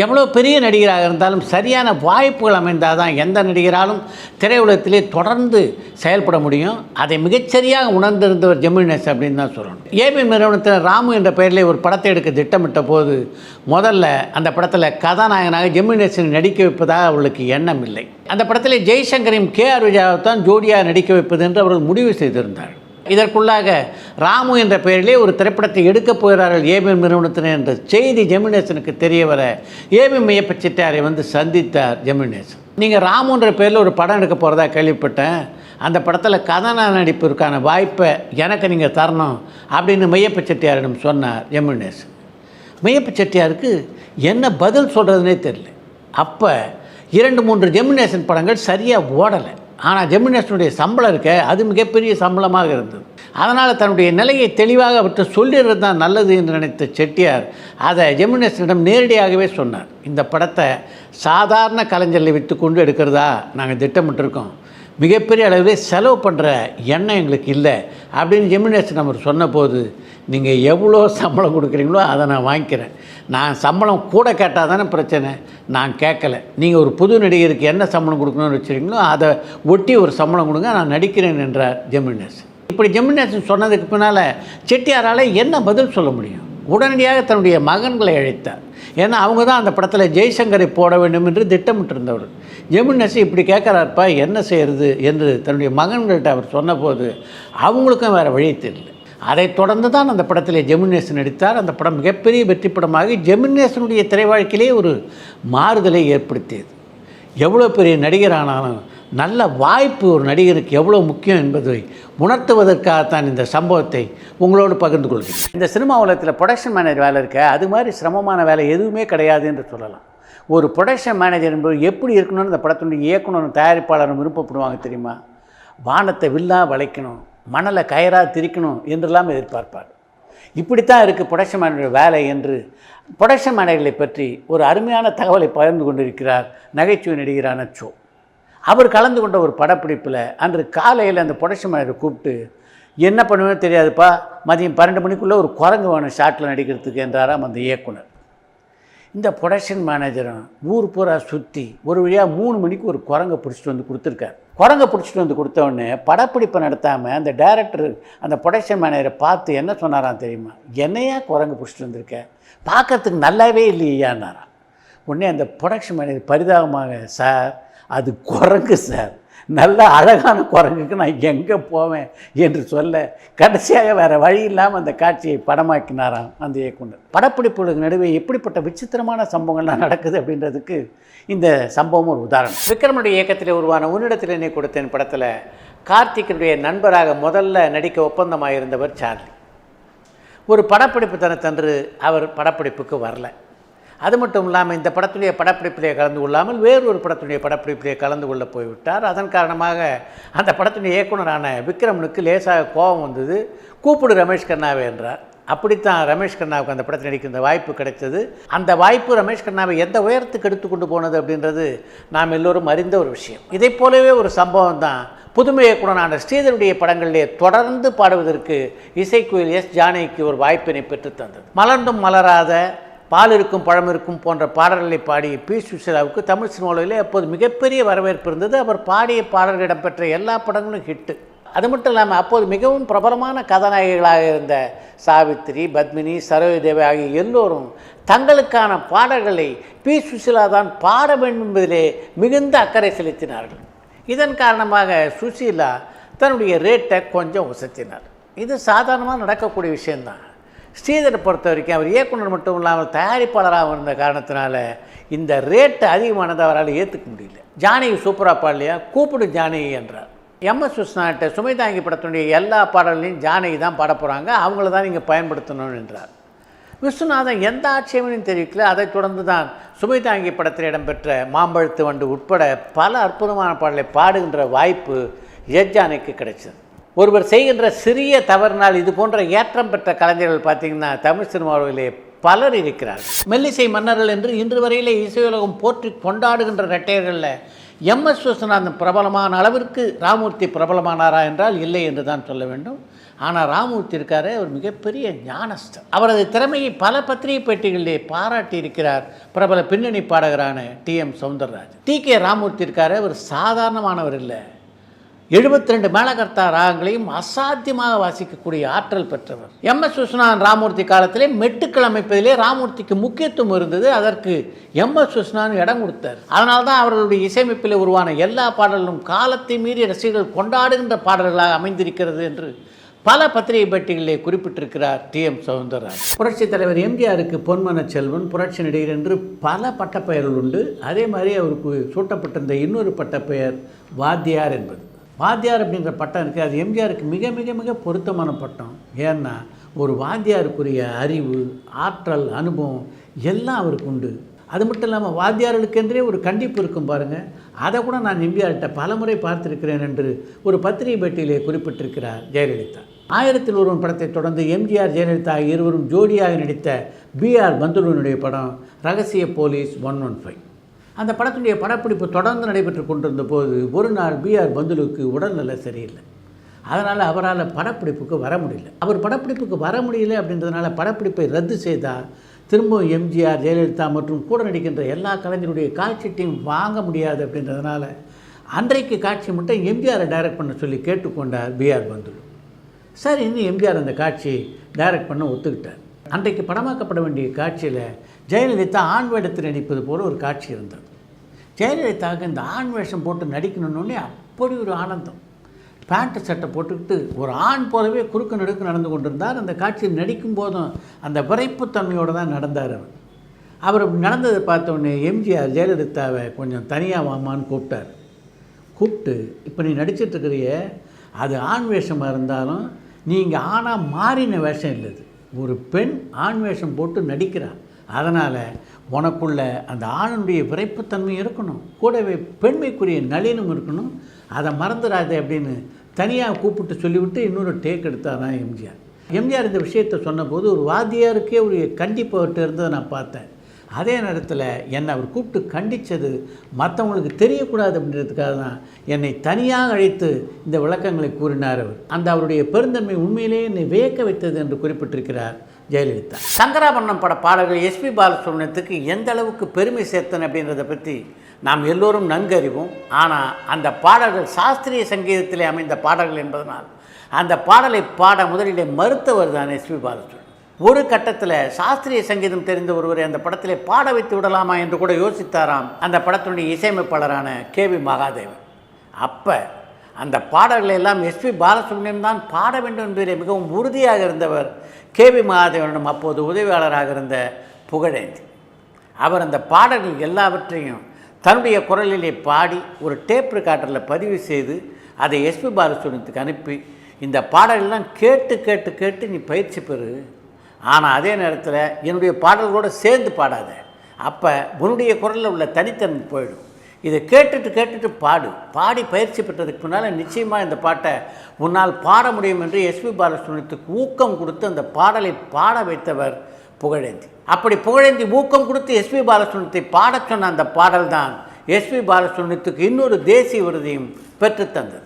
எவ்வளோ பெரிய நடிகராக இருந்தாலும் சரியான வாய்ப்புகள் அமைந்தால் தான் எந்த நடிகராலும் திரையுலகத்திலே தொடர்ந்து செயல்பட முடியும். அதை மிகச்சரியாக உணர்ந்திருந்தவர் ஜெமினி கணேசன் அப்படின்னு தான் சொல்லணும். ஏபி நிறுவனத்தில் ராமு என்ற பெயரிலே ஒரு படத்தை எடுக்க திட்டமிட்ட போது முதல்ல அந்த படத்தில் கதாநாயகனாக ஜெமினி கணேசனை நடிக்க வைப்பதாக அவர்களுக்கு எண்ணம் இல்லை. அந்த படத்தில் ஜெய்சங்கரையும் KR விஜயாவை தான் ஜோடியாக நடிக்க வைப்பது என்று அவர்கள் முடிவு செய்திருந்தார்கள். இதற்குள்ளாக ராமு என்ற பெயரிலே ஒரு திரைப்படத்தை எடுக்கப் போகிறார்கள் ஏபி நிறுவனத்தினர் என்ற செய்தி ஜெமினி கணேசனுக்கு தெரிய வர ஏபி மெய்யப்ப செட்டியாரை வந்து சந்தித்தார் ஜெமினி கணேசன். நீங்கள் ராமுன்ற பேரில் ஒரு படம் எடுக்க போகிறதா கேள்விப்பட்டேன், அந்த படத்தில் கதாநாயக நடிப்பிற்கான வாய்ப்பை எனக்கு நீங்கள் தரணும் அப்படின்னு மெய்யப்ப செட்டியாரிடம் சொன்னார் ஜெமினி கணேசன். மெய்யப்ப செட்டியாருக்கு என்ன பதில் சொல்கிறதுனே தெரியல. அப்போ 2-3 ஜெமினி கணேசன் படங்கள் சரியாக ஓடலை. ஆனால் ஜெமினி கணேசனுடைய சம்பளம் இருக்க அது மிகப்பெரிய சம்பளமாக இருந்தது. அதனால் தன்னுடைய நிலையை தெளிவாக அவற்றை சொல்லிடுறது தான் நல்லது என்று நினைத்த செட்டியார் அதை ஜெமினி கணேசனிடம் நேரடியாகவே சொன்னார். இந்த படத்தை சாதாரண கலைஞர்களை விட்டு கொண்டு எடுக்கிறதா நாங்கள் திட்டமிட்டிருக்கோம், மிகப்பெரிய அளவில் செலவு பண்ணுற எண்ணம் எங்களுக்கு இல்லை அப்படின்னு ஜெமினி கணேசன் அவர் சொன்னபோது, நீங்கள் எவ்வளோ சம்பளம் கொடுக்குறீங்களோ அதை நான் வாங்கிக்கிறேன், நான் சம்பளம் கூட கேட்டால் தானே பிரச்சனை, நான் கேட்கல, நீங்கள் ஒரு புது நடிகருக்கு என்ன சம்பளம் கொடுக்கணும்னு வச்சுருக்கீங்களோ அதை ஒட்டி ஒரு சம்பளம் கொடுங்க, நான் நடிக்கிறேன் என்றார் ஜெமினி கணேசன். இப்படி ஜெமினி கணேசன் சொன்னதுக்கு பின்னால் செட்டியாரால் என்ன பதில் சொல்ல முடியும்? உடனடியாக தன்னுடைய மகன்களை அழைத்தார். ஏன்னா அவங்க தான் அந்த படத்தில் ஜெய்சங்கரை போட வேண்டும் என்று திட்டமிட்டிருந்தவர். ஜெமினி கணேசன் இப்படி கேட்குறாருப்பா, என்ன செய்கிறது என்று தன்னுடைய மகன்கள்கிட்ட அவர் சொன்னபோது அவங்களுக்கும் வேறு வழி தெரியல. அதைத் தொடர்ந்து தான் அந்த படத்தில் ஜெமினி கணேசன் நடித்தார். அந்த படம் மிகப்பெரிய வெற்றி படமாக ஜெமினி கணேசனுடைய திரை வாழ்க்கையிலே ஒரு மாறுதலை ஏற்படுத்தியது. எவ்வளோ பெரிய நடிகரானாலும் நல்ல வாய்ப்பு ஒரு நடிகருக்கு எவ்வளோ முக்கியம் என்பதை உணர்த்துவதற்காகத்தான் இந்த சம்பவத்தை உங்களோடு பகிர்ந்து கொள்கிறேன். இந்த சினிமா உலகத்தில் ப்ரொடக்ஷன் மேனேஜர் வேலை இருக்க அது மாதிரி சிரமமான வேலை எதுவுமே கிடையாது என்று சொல்லலாம். ஒரு ப்ரொடக்ஷன் மேனேஜர் என்பது எப்படி இருக்கணும்னு இந்த படத்தினுடைய இயக்குனரும் தயாரிப்பாளரும் விருப்பப்படுவாங்க தெரியுமா? வானத்தை வில்லா வளைக்கணும், மணலை கயிறாக திரிக்கணும் என்றெல்லாம் எதிர்பார்ப்பார். இப்படித்தான் இருக்குது ப்ரொடக்ஷன் மேனேஜர் வேலை என்று ப்ரொடக்ஷன் மேனேஜர்களை பற்றி ஒரு அருமையான தகவலை பகிர்ந்து கொண்டிருக்கிறார் நகைச்சுவை நடிகரான சோ. அவர் கலந்து கொண்ட ஒரு படப்பிடிப்பில் அன்று காலையில் அந்த ப்ரொடக்ஷன் மேனேஜரை கூப்பிட்டு, என்ன பண்ணுவேன்னு தெரியாதுப்பா, மதியம் 12 மணிக்குள்ளே ஒரு குரங்கு வேணும் ஷாட்டில் நடிக்கிறதுக்கு என்றாராம் அந்த இயக்குனர். இந்த ப்ரொடக்ஷன் மேனேஜரும் ஊர் பூரா சுற்றி ஒரு வழியாக 3 மணிக்கு ஒரு குரங்கை பிடிச்சிட்டு வந்து கொடுத்துருக்கார். குரங்கை பிடிச்சிட்டு வந்து கொடுத்தவொடனே படப்பிடிப்பை நடத்தாமல் அந்த டைரக்டர் அந்த ப்ரொடக்ஷன் மேனேஜரை பார்த்து என்ன சொன்னாராம் தெரியுமா? என்னையா குரங்கு பிடிச்சிட்டு வந்திருக்க, பார்க்கறதுக்கு நல்லாவே இல்லையான்னாராம். உடனே அந்த ப்ரொடக்ஷன் மேனேஜர் பரிதாபமாக, சார் அது குரங்கு சார், நல்ல அழகான குரங்குக்கு நான் எங்கே போவேன் என்று சொல்ல கடைசியாக வேறு வழி இல்லாமல் அந்த காட்சியை படமாக்கினாராம் அந்த இயக்குனர். படப்பிடிப்புகளுக்கு நடுவே எப்படிப்பட்ட விசித்திரமான சம்பவங்கள்லாம் நடக்குது அப்படின்றதுக்கு இந்த சம்பவம் ஒரு உதாரணம். விக்ரமுடைய இயக்கத்தில் உருவான உன்னிடத்தில் என்னை கொடுத்தேன் படத்தில் கார்த்திகனுடைய நண்பராக முதல்ல நடிக்க ஒப்பந்தமாக இருந்தவர் சார்லி. ஒரு படப்பிடிப்பு தனத்தன்று அவர் படப்பிடிப்புக்கு வரல. அது மட்டும் இல்லாமல் இந்த படத்துடைய படப்பிடிப்பிலே கலந்து கொள்ளாமல் வேறொரு படத்துடைய படப்பிடிப்பிலே கலந்து கொள்ள போய்விட்டார். அதன் காரணமாக அந்த படத்துடைய இயக்குனரான விக்ரமனுக்கு லேசாக கோபம் வந்தது. கூப்பிடு ரமேஷ் கண்ணாவே என்றார். அப்படித்தான் ரமேஷ் கண்ணாவுக்கு அந்த படத்தில் நடிக்கின்ற வாய்ப்பு கிடைத்தது. அந்த வாய்ப்பு ரமேஷ் கண்ணாவை எந்த உயரத்துக்கு எடுத்துக்கொண்டு போனது அப்படின்றது நாம் எல்லோரும் அறிந்த ஒரு விஷயம். இதை போலவே ஒரு சம்பவம் தான் புதுமை இயக்குனரான ஸ்ரீதருடைய படங்களிலே தொடர்ந்து பாடுவதற்கு இசைக்குயில் எஸ் ஜானகிக்கு ஒரு வாய்ப்பினை பெற்று தந்தது. மலர்ந்தும் மலராத, பால் இருக்கும் பழம் இருக்கும் போன்ற பாடல்களை பாடி பி. சுஷீலாவுக்கு தமிழ் சினிமாவிலே அப்போது மிகப்பெரிய வரவேற்பு இருந்தது. அவர் பாடிய பாடல்கள் இடம்பெற்ற எல்லா படங்களும் ஹிட்டு. அது மட்டும் இல்லாமல் அப்போது மிகவும் பிரபலமான கதாநாயகிகளாக இருந்த சாவித்திரி, பத்மினி, சரோஜி தேவி ஆகிய எல்லோரும் தங்களுக்கான பாடல்களை பி. சுஷீலா தான் பாட வேண்டும் என்பதிலே மிகுந்த அக்கறை செலுத்தினார்கள். இதன் காரணமாக சுஷீலா தன்னுடைய ரேட்டை கொஞ்சம் உசத்தினார். இது சாதாரணமாக நடக்கக்கூடிய விஷயந்தான். ஸ்ரீதரை பொறுத்த வரைக்கும் அவர் இயக்குனர் மட்டும் இல்லாமல் தயாரிப்பாளராக இருந்த காரணத்தினால இந்த ரேட்டு அதிகமானதை அவரால் ஏற்றுக்க முடியல. ஜானகி சூப்பராக பாடலையா, கூப்பிடு ஜானகி என்றார். எம்.எஸ். விஸ்வநாதன் சுமைதாங்கி படத்தினுடைய எல்லா பாடல்களையும் ஜானகி தான் பாட போகிறாங்க, அவங்கள தான் நீங்கள் பயன்படுத்தணும் என்றார். விஸ்வநாதன் எந்த ஆட்சேபனையும் தெரிவிக்கல. அதைத் தொடர்ந்து தான் சுமைதாங்கி படத்தில் இடம்பெற்ற மாம்பழுத்து வண்டு உட்பட பல அற்புதமான பாடலை பாடுகின்ற வாய்ப்பு எஸ் ஜானகிக்கு கிடைச்சது. ஒருவர் செய்கின்ற சிறிய தவறினால் இது போன்ற ஏற்றம் பெற்ற கலைஞர்கள் பார்த்திங்கன்னா தமிழ் சினிமாவிலே பலர் இருக்கிறார்கள். மெல்லிசை மன்னர்கள் என்று இன்று வரையிலே இசையுலகம் போற்றி கொண்டாடுகின்ற இரட்டையர்களில் எம்எஸ் விஸ்வநாதன் பிரபலமான அளவிற்கு ராமூர்த்தி பிரபலமானாரா என்றால் இல்லை என்று தான் சொல்ல வேண்டும். ஆனால் ராமூர்த்தி இருக்காரு, ஒரு மிகப்பெரிய ஞானஸ்தர். அவரது திறமையை பல பத்திரிகை பேட்டிகளிலே பாராட்டி இருக்கிறார் பிரபல பின்னணி பாடகரான TM சௌந்தரராஜன். TK ராமூர்த்தி இருக்காரு, அவர் சாதாரணமானவர் இல்லை. 72 மேளகர்த்தா ராகங்களையும் அசாத்தியமாக வாசிக்கக்கூடிய ஆற்றல் பெற்றவர். எம்எஸ் விஸ்வநாதன் ராமூர்த்தி காலத்திலே மெட்டுக்கள் அமைப்பதிலே ராமூர்த்திக்கு முக்கியத்துவம் இருந்தது. அதற்கு எம்எஸ் விஸ்வநாதன் இடம் கொடுத்தார். அதனால தான் அவர்களுடைய இசையமைப்பில் உருவான எல்லா பாடல்களும் காலத்தை மீறி ரசிகர்கள் கொண்டாடுகின்ற பாடல்களாக அமைந்திருக்கிறது என்று பல பத்திரிகை பேட்டிகளிலே குறிப்பிட்டிருக்கிறார் TM சௌந்தரராஜன். புரட்சித் தலைவர் எம்ஜிஆருக்கு பொன்மன செல்வன், புரட்சி நடிகர் என்று பல பட்டப்பெயர்கள் உண்டு. அதே மாதிரி அவருக்கு சூட்டப்பட்டிருந்த இன்னொரு பட்டப்பெயர் வாத்தியார் என்பது. வாத்தியார் அப்படின்ற பட்டம் இருக்குது. அது எம்ஜிஆருக்கு மிக மிக மிக பொருத்தமான பட்டம். ஏன்னா ஒரு வாத்தியாருக்குரிய அறிவு, ஆற்றல், அனுபவம் எல்லாம் அவருக்கு உண்டு. அது மட்டும் இல்லாமல் வாத்தியார்களுக்கென்றே ஒரு கண்டிப்பு இருக்கும் பாருங்கள். அதை கூட நான் எம்ஜிஆர்கிட்ட பலமுறை பார்த்திருக்கிறேன் என்று ஒரு பத்திரிகை பேட்டியிலே குறிப்பிட்டிருக்கிறார் ஜெயலலிதா. 1000 ஒருவன் படத்தை தொடர்ந்து எம்ஜிஆர் ஜெயலலிதா இருவரும் ஜோடியாக நடித்த BR பந்துலுனுடைய படம் ரகசிய போலீஸ் 115. அந்த படத்துடைய படப்பிடிப்பு தொடர்ந்து நடைபெற்று கொண்டிருந்த போது ஒரு நாள் BR பந்துலுக்கு உடல்நிலை சரியில்லை. அதனால் அவரால் படப்பிடிப்புக்கு வர முடியல. அவர் படப்பிடிப்புக்கு வர முடியல அப்படின்றதுனால படப்பிடிப்பை ரத்து செய்தால் திரும்பவும் எம்ஜிஆர் ஜெயலலிதா மற்றும் கூட நடிக்கின்ற எல்லா கலைஞருடைய காட்சிட்டையும் வாங்க முடியாது அப்படின்றதுனால அன்றைக்கு காட்சி மட்டும் எம்ஜிஆரை டைரக்ட் பண்ண சொல்லி கேட்டுக்கொண்டார் BR பந்துலு. சரி, இன்னும் எம்ஜிஆர் அந்த காட்சியை டைரக்ட் பண்ண ஒத்துக்கிட்டார். அன்றைக்கு படமாக்கப்பட வேண்டிய காட்சியில் ஜெயலலிதா ஆண் வேடத்தில் நடிப்பது போல் ஒரு காட்சி இருந்தது. ஜெயலலிதாவுக்கு இந்த ஆண் வேஷம் போட்டு நடிக்கணுன்னே அப்படி ஒரு ஆனந்தம். பேண்ட்டு சட்டை போட்டுக்கிட்டு ஒரு ஆண் போலவே குறுக்கு நடுக்கு நடந்து கொண்டிருந்தார். அந்த காட்சியில் நடிக்கும் போதும் அந்த விரைப்புத்தன்மையோடு தான் நடந்தார். அவர் நடந்ததை பார்த்தோன்னே எம்ஜிஆர் ஜெயலலிதாவை கொஞ்சம் தனியாக வாமான்னு கூப்பிட்டார். கூப்பிட்டு, இப்போ நீ நடிச்சிட்ருக்கிறிய அது ஆண் வேஷமாக இருந்தாலும் நீங்கள் ஆணாக மாறின வேஷம் இல்லை, ஒரு பெண் ஆண் வேஷம் போட்டு நடிக்கிறார். அதனால் உனக்குள்ள அந்த ஆணுடைய விரைப்புத்தன்மை இருக்கணும், கூடவே பெண்மைக்குரிய நளினம் இருக்கணும், அதை மறந்துடாதே அப்படின்னு தனியாக கூப்பிட்டு சொல்லிவிட்டு இன்னொரு டேக் எடுத்தாரான் எம்ஜிஆர். எம்ஜிஆர் இந்த விஷயத்தை சொன்னபோது ஒரு வாத்தியாருக்கே ஒரு கண்டிப்பு அவர்கிட்ட இருந்ததை நான் பார்த்தேன். அதே நேரத்தில் என்னை அவர் கூப்பிட்டு கண்டித்தது மற்றவங்களுக்கு தெரியக்கூடாது அப்படின்றதுக்காக தான் என்னை தனியாக அழைத்து இந்த விளக்கங்களை கூறினார் அவர். அந்த அவருடைய பெருந்தன்மை உண்மையிலேயே என்னை வியக்க வைத்தது என்று குறிப்பிட்டிருக்கிறார் ஜெயலலிதா. சங்கராபரணம் பட பாடல்கள் எஸ்பி பாலசுப்ரமணியத்துக்கு எந்த அளவுக்கு பெருமை சேர்த்தன அப்படின்றத பற்றி நாம் எல்லோரும் நன்கு அறிவோம். ஆனால் அந்த பாடல்கள் சாஸ்திரிய சங்கீதத்திலே அமைந்த பாடல்கள் என்பதனால் அந்த பாடலை பாட முதலிலே மறுத்தவர் தான் எஸ்பி பாலசுப்ரமணியம். ஒரு கட்டத்தில் சாஸ்திரிய சங்கீதம் தெரிந்த ஒருவரை அந்த படத்திலே பாட வைத்து விடலாமா என்று கூட யோசித்தாராம் அந்த படத்தினுடைய இசையமைப்பாளரான KV மகாதேவன். அப்போ அந்த பாடல்களை எல்லாம் எஸ்பி பாலசுப்ரமணியம் தான் பாட வேண்டும் என்பதிலே மிகவும் உறுதியாக இருந்தவர் KV மகாதேவனிடம் அப்போது உதவியாளராக இருந்த புகழேந்தி. அவர் அந்த பாடல்கள் எல்லாவற்றையும் தன்னுடைய குரலிலே பாடி ஒரு டேப் ரெக்கார்டரில் பதிவு செய்து அதை எஸ்பி பாலசுப்ரமணியத்துக்கு அனுப்பி, இந்த பாடல்கள்லாம் கேட்டு கேட்டு கேட்டு நீ பயிற்சி பெறு, ஆனால் அதே நேரத்தில் என்னுடைய பாடல்களோடு சேர்ந்து பாடாத, அப்போ உன்னுடைய குரலில் உள்ள தனித்தன்மை போயிடும், இதை கேட்டுட்டு பாடு, பாடி பயிற்சி பெற்றதுக்கு முன்னால் நிச்சயமாக இந்த பாட்டை உன்னால் பாட முடியும் என்று எஸ்பி பாலசுப்ரமணியத்துக்கு ஊக்கம் கொடுத்து அந்த பாடலை பாட வைத்தவர் புகழேந்தி. அப்படி புகழேந்தி ஊக்கம் கொடுத்து எஸ்பி பாலசுப்ரமணியத்தை பாடச் சொன்ன அந்த பாடல் தான் எஸ்பி பாலசுப்ரமணியத்துக்கு இன்னொரு தேசிய விருதையும் பெற்றுத்தந்தது.